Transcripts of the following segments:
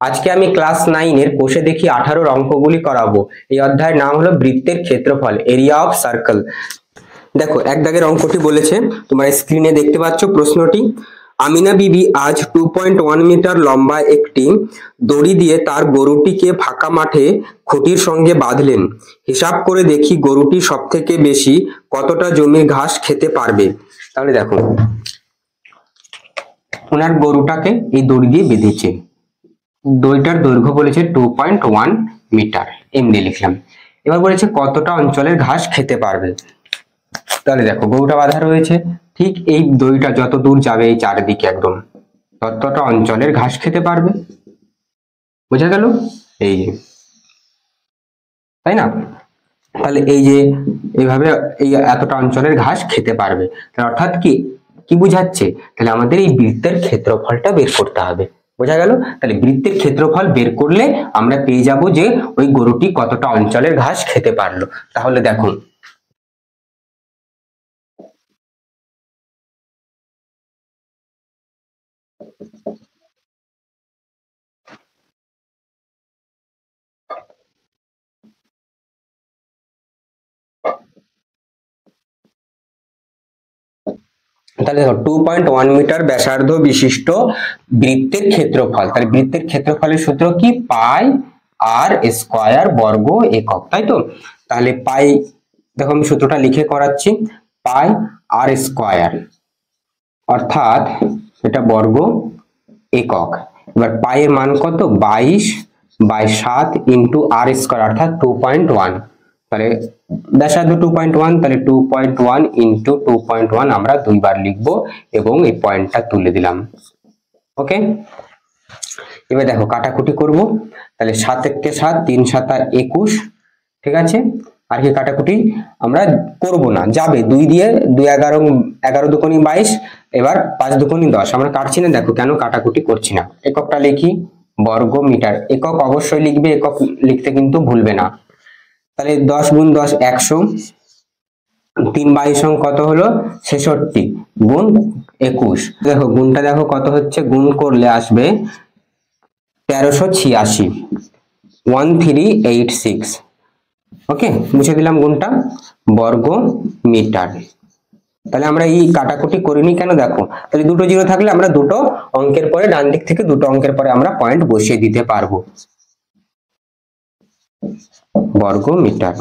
আজকে আমি ক্লাস 9 এর কোষে দেখি 18 অঙ্কগুলি করাবো। এই অধ্যায়ের নাম হলো বৃত্তের ক্ষেত্রফল, এরিয়া অফ সার্কেল। দেখো এক দাগের অঙ্কটি বলেছে, তোমরা স্ক্রিনে দেখতে পাচ্ছ প্রশ্নটি। আমিনা বিবি আজ 2.1 মিটার লম্বা একটি দড়ি দিয়ে তার গরুটিকে ফাঁকা মাঠে খুঁটির সঙ্গে বাঁধলেন। হিসাব করে দেখি গরুটি সব থেকে বেশি কতটা জমির ঘাস খেতে পারবে। তাহলে দেখো ওনার গরুটাকে এই দড়ি দিয়ে বেঁধেছে, দড়িটার দৈর্ঘ্য বলেছে 2.1 মিটার, এমনি লিখলাম। এবার বলেছে কতটা অঞ্চলের ঘাস খেতে পারবে। তাহলে দেখো গরুটা বাঁধা রয়েছে, ঠিক এই দড়িটা যত দূর যাবে এই চারিদিকে একদম ততটা অঞ্চলের ঘাস খেতে পারবে। বোঝা গেল? এই যে, তাই না? তাহলে এই যে এইভাবে এই এতটা অঞ্চলের ঘাস খেতে পারবে, অর্থাৎ কি কি বুঝাচ্ছে? তাহলে আমাদের এই বৃত্তের ক্ষেত্রফলটা বের করতে হবে। বোঝা গেল? তাহলে বৃত্তের ক্ষেত্রফল বের করলে আমরা পেয়ে যাব যে ওই গরুটি কতটা অঞ্চলের ঘাস খেতে পারলো। তাহলে দেখো তাহলে দেখো 2.1 মিটার ব্যাসার্ধ বিশিষ্ট বৃত্তের ক্ষেত্রফল। তাহলে বৃত্তের ক্ষেত্রফলের সূত্র কি? পাই আর স্কয়ার বর্গ একক, তাই তো? তাহলে পাই, দেখো আমি সূত্রটা লিখে করাচ্ছি। পাই আর স্কয়ার অর্থাৎ এটা বর্গ একক। এবার পাই এর মান কত? 22/7 ইন্টু আর স্কয়ার অর্থাৎ 2.1। তাহলে ব্যাসার্ধ 2.1, তাহলে 2.1 ইন্টু 2.1 আমরা দুইবার লিখবো এবং এই পয়েন্টটা তুলে দিলাম। ওকে, এবার দেখো কাটাকুটি করব। তাহলে 7 একে 7, 3 7 21, ঠিক আছে? আর কি কাটাকুটি আমরা করব না, যাবে 2 দিয়ে 2 11, 11 দুগুণে 22, এবার 5 দুগুণে 10। আমরা কাটছি না, দেখো কেন কাটাকুটি করছি না। এককটা লিখি, বর্গ মিটার। একক অবশ্যই লিখবে, একক লিখতে কিন্তু ভুলবে না। তাহলে 10 গুণ 10 100, 3 22 কত হলো? 66 গুণ 21। দেখো গুণটা দেখো কত হচ্ছে, গুণ করলে আসবে 1386, 1386। ওকে, মুছে দিলাম গুণটা, বর্গ মিটার। তাহলে আমরা এই কাটাকুটি করিনি কেন? দেখো তাহলে দুটো জিরো থাকলে আমরা দুটো অঙ্কের পরে ডান দিক থেকে দুটো অঙ্কের পরে আমরা পয়েন্ট বসিয়ে দিতে পারবো। বর্গ মিটার।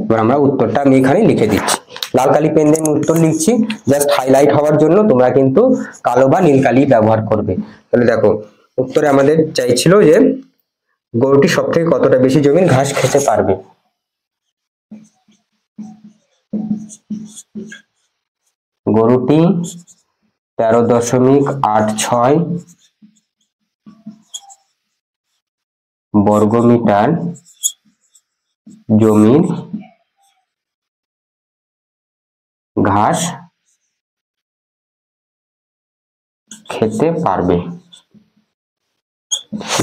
এবার আমরা উত্তরটা আমি এখানে লিখে দিচ্ছি, লাল কালি পেন দিয়ে উত্তর লিখছি, জাস্ট হাইলাইট হওয়ার জন্য। তোমরা কিন্তু কালো বা নীল কালি ব্যবহার করবে। তাহলে দেখো উত্তরে আমাদের চাইছিল যে গরুটি সব থেকে কতটা বেশি জমির ঘাস খেতে পারবে। গরুটি 13.86 বর্গ মিটার জমির ঘাস খেতে পারবে।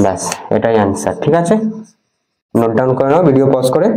ব্যাস, এটাই অ্যান্সার। ঠিক আছে, নোট ডাউন করে নাও ভিডিও পজ করে।